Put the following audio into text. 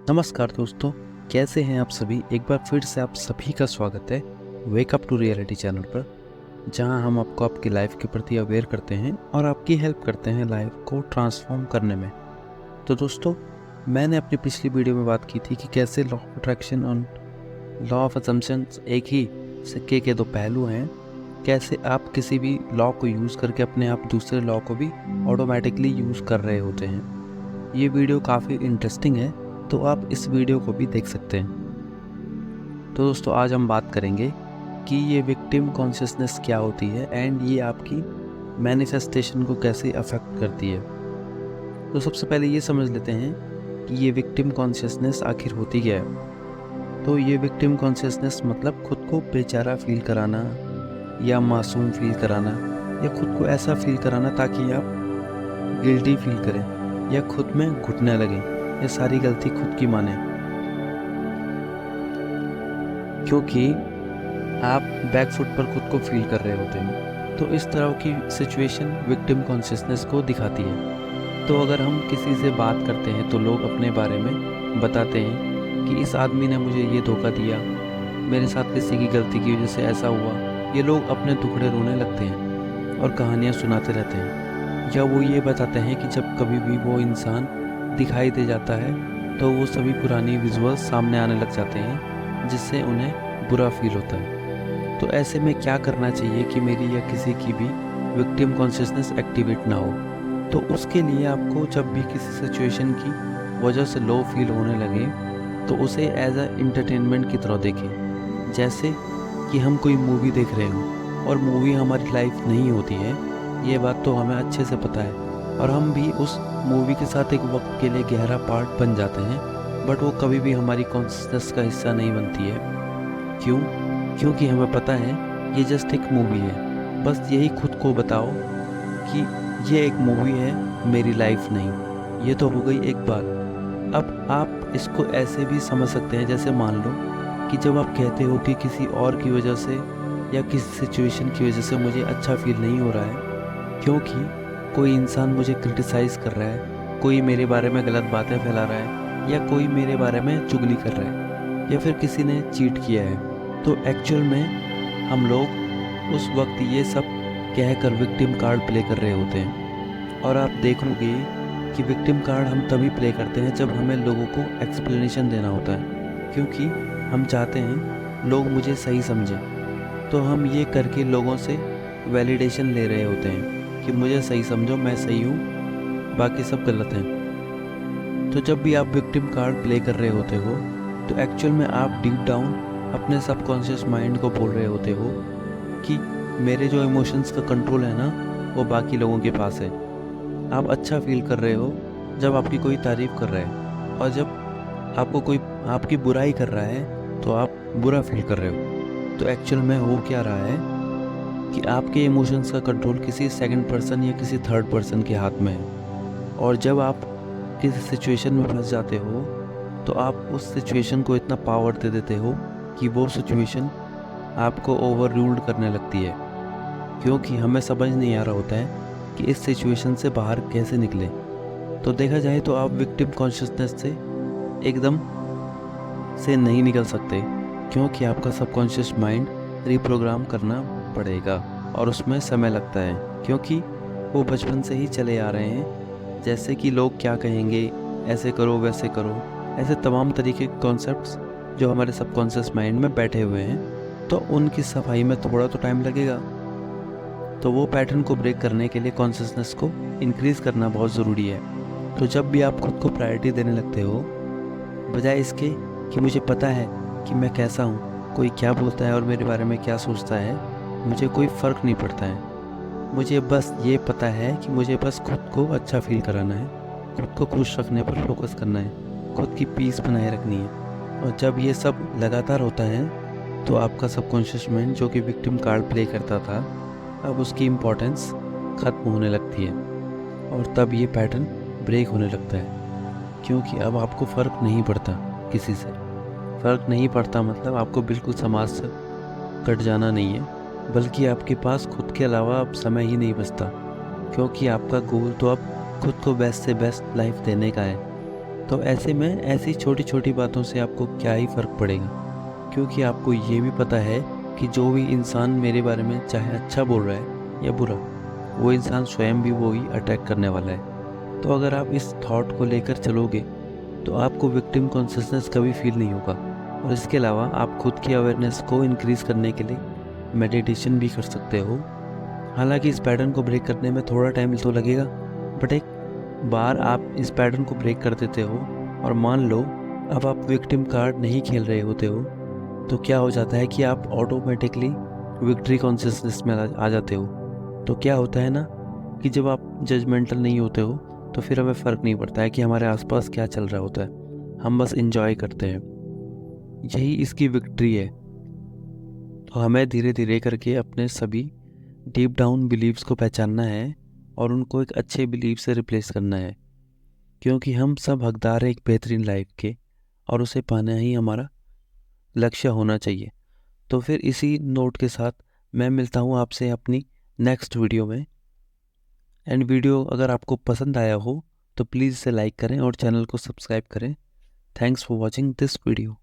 नमस्कार दोस्तों, कैसे हैं आप सभी। एक बार फिर से आप सभी का स्वागत है वेकअप टू रियलिटी चैनल पर, जहां हम आपको आपकी लाइफ के प्रति अवेयर करते हैं और आपकी हेल्प करते हैं लाइफ को ट्रांसफॉर्म करने में। तो दोस्तों, मैंने अपनी पिछली वीडियो में बात की थी कि कैसे लॉ ऑफ अट्रैक्शन और लॉ ऑफ असम्पशंस एक ही सिक्के के दो पहलू हैं। कैसे आप किसी भी लॉ को यूज़ करके अपने आप दूसरे लॉ को भी ऑटोमेटिकली यूज़ कर रहे होते हैं। ये वीडियो काफ़ी इंटरेस्टिंग है, तो आप इस वीडियो को भी देख सकते हैं। तो दोस्तों, आज हम बात करेंगे कि ये विक्टिम कॉन्शियसनेस क्या होती है एंड ये आपकी मैनिफेस्टेशन को कैसे अफेक्ट करती है। तो सबसे पहले ये समझ लेते हैं कि ये विक्टिम कॉन्शियसनेस आखिर होती क्या है। तो ये विक्टिम कॉन्शियसनेस मतलब खुद को बेचारा फील कराना या मासूम फील कराना या खुद को ऐसा फील कराना ताकि आप गिल्टी फील करें या खुद में घुटने लगें, ये सारी गलती खुद की माने, क्योंकि आप बैकफुट पर खुद को फील कर रहे होते हैं। तो इस तरह की सिचुएशन विक्टिम कॉन्शियसनेस को दिखाती है। तो अगर हम किसी से बात करते हैं तो लोग अपने बारे में बताते हैं कि इस आदमी ने मुझे ये धोखा दिया, मेरे साथ किसी की गलती की वजह से ऐसा हुआ। ये लोग अपने टुकड़े रोने लगते हैं और कहानियाँ सुनाते रहते हैं, या वो ये बताते हैं कि जब कभी भी वो इंसान दिखाई दे जाता है तो वो सभी पुरानी विजुअल्स सामने आने लग जाते हैं, जिससे उन्हें बुरा फील होता है। तो ऐसे में क्या करना चाहिए कि मेरी या किसी की भी विक्टिम कॉन्शियसनेस एक्टिवेट ना हो। तो उसके लिए आपको जब भी किसी सिचुएशन की वजह से लो फील होने लगे तो उसे एज अ इंटरटेनमेंट की तरह देखें। जैसे कि हम कोई मूवी देख रहे हों और मूवी हमारी लाइफ नहीं होती है, ये बात तो हमें अच्छे से पता है, और हम भी उस मूवी के साथ एक वक्त के लिए गहरा पार्ट बन जाते हैं, बट वो कभी भी हमारी कॉन्शियसनेस का हिस्सा नहीं बनती है। क्यों? क्योंकि हमें पता है ये जस्ट एक मूवी है। बस यही खुद को बताओ कि ये एक मूवी है, मेरी लाइफ नहीं। ये तो हो गई एक बात। अब आप इसको ऐसे भी समझ सकते हैं, जैसे मान लो कि जब आप कहते हो कि किसी और की वजह से या किसी सिचुएशन की वजह से मुझे अच्छा फील नहीं हो रहा है, क्योंकि कोई इंसान मुझे क्रिटिसाइज़ कर रहा है, कोई मेरे बारे में गलत बातें फैला रहा है, या कोई मेरे बारे में चुगली कर रहा है, या फिर किसी ने चीट किया है। तो एक्चुअल में हम लोग उस वक्त ये सब कहकर विक्टिम कार्ड प्ले कर रहे होते हैं। और आप देखोगे कि विक्टिम कार्ड हम तभी प्ले करते हैं जब हमें लोगों को एक्सप्लेनेशन देना होता है, क्योंकि हम चाहते हैं लोग मुझे सही समझें। तो हम ये करके लोगों से वैलिडेशन ले रहे होते हैं कि मुझे सही समझो, मैं सही हूँ, बाकी सब गलत हैं। तो जब भी आप विक्टिम कार्ड प्ले कर रहे होते हो तो एक्चुअल में आप डीप डाउन अपने सबकॉन्शियस माइंड को बोल रहे होते हो कि मेरे जो इमोशंस का कंट्रोल है ना, वो बाकी लोगों के पास है। आप अच्छा फील कर रहे हो जब आपकी कोई तारीफ़ कर रहा है, और जब आपको कोई आपकी बुराई कर रहा है तो आप बुरा फील कर रहे हो। तो एक्चुअल में हो क्या रहा है कि आपके इमोशंस का कंट्रोल किसी सेकंड पर्सन या किसी थर्ड पर्सन के हाथ में है। और जब आप किसी सिचुएशन में फंस जाते हो तो आप उस सिचुएशन को इतना पावर दे देते हो कि वो सिचुएशन आपको ओवर रूल्ड करने लगती है, क्योंकि हमें समझ नहीं आ रहा होता है कि इस सिचुएशन से बाहर कैसे निकले। तो देखा जाए तो आप विक्टिम कॉन्शियसनेस से एकदम से नहीं निकल सकते, क्योंकि आपका सबकॉन्शियस माइंड रिप्रोग्राम करना पड़ेगा और उसमें समय लगता है, क्योंकि वो बचपन से ही चले आ रहे हैं। जैसे कि लोग क्या कहेंगे, ऐसे करो वैसे करो, ऐसे तमाम तरीके के कॉन्सेप्ट्स जो हमारे सबकॉन्शियस माइंड में बैठे हुए हैं, तो उनकी सफाई में थोड़ा तो टाइम लगेगा। तो वो पैटर्न को ब्रेक करने के लिए कॉन्शियसनेस को इंक्रीज़ करना बहुत ज़रूरी है। तो जब भी आप खुद को प्रायोरिटी देने लगते हो, बजाय इसके कि मुझे पता है कि मैं कैसा हूँ, कोई क्या बोलता है और मेरे बारे में क्या सोचता है, मुझे कोई फ़र्क नहीं पड़ता है। मुझे बस ये पता है कि मुझे बस खुद को अच्छा फील कराना है, खुद को खुश रखने पर फोकस करना है, खुद की पीस बनाए रखनी है। और जब ये सब लगातार होता है तो आपका सबकॉन्शियस माइंड, जो कि विक्टिम कार्ड प्ले करता था, अब उसकी इम्पोर्टेंस ख़त्म होने लगती है और तब ये पैटर्न ब्रेक होने लगता है, क्योंकि अब आपको फ़र्क नहीं पड़ता किसी से। फ़र्क नहीं पड़ता मतलब आपको बिल्कुल समाज से कट जाना नहीं है, बल्कि आपके पास खुद के अलावा अब समय ही नहीं बचता, क्योंकि आपका गोल तो अब खुद को बेस्ट से बेस्ट लाइफ देने का है। तो ऐसे में ऐसी छोटी छोटी बातों से आपको क्या ही फ़र्क पड़ेगा, क्योंकि आपको ये भी पता है कि जो भी इंसान मेरे बारे में चाहे अच्छा बोल रहा है या बुरा, वो इंसान स्वयं भी वो ही अटैक करने वाला है। तो अगर आप इस थॉट को लेकर चलोगे तो आपको विक्टिम कॉन्शियसनेस कभी फील नहीं होगा। और इसके अलावा आप खुद की अवेयरनेस को इंक्रीज़ करने के लिए मेडिटेशन भी कर सकते हो। हालांकि इस पैटर्न को ब्रेक करने में थोड़ा टाइम तो लगेगा, बट एक बार आप इस पैटर्न को ब्रेक कर देते हो और मान लो अब आप विक्टिम कार्ड नहीं खेल रहे होते हो, तो क्या हो जाता है कि आप ऑटोमेटिकली विक्ट्री कॉन्शियसनेस में आ जाते हो। तो क्या होता है ना कि जब आप जजमेंटल नहीं होते हो तो फिर हमें फ़र्क नहीं पड़ता है कि हमारे आसपास क्या चल रहा होता है, हम बस इंजॉय करते हैं। यही इसकी विक्ट्री है। तो हमें धीरे धीरे करके अपने सभी डीप डाउन बिलीव्स को पहचानना है और उनको एक अच्छे बिलीव से रिप्लेस करना है, क्योंकि हम सब हकदार हैं एक बेहतरीन लाइफ के, और उसे पाना ही हमारा लक्ष्य होना चाहिए। तो फिर इसी नोट के साथ मैं मिलता हूँ आपसे अपनी नेक्स्ट वीडियो में। एंड वीडियो अगर आपको पसंद आया हो तो प्लीज़ इसे लाइक करें और चैनल को सब्सक्राइब करें। Thanks for watching this video.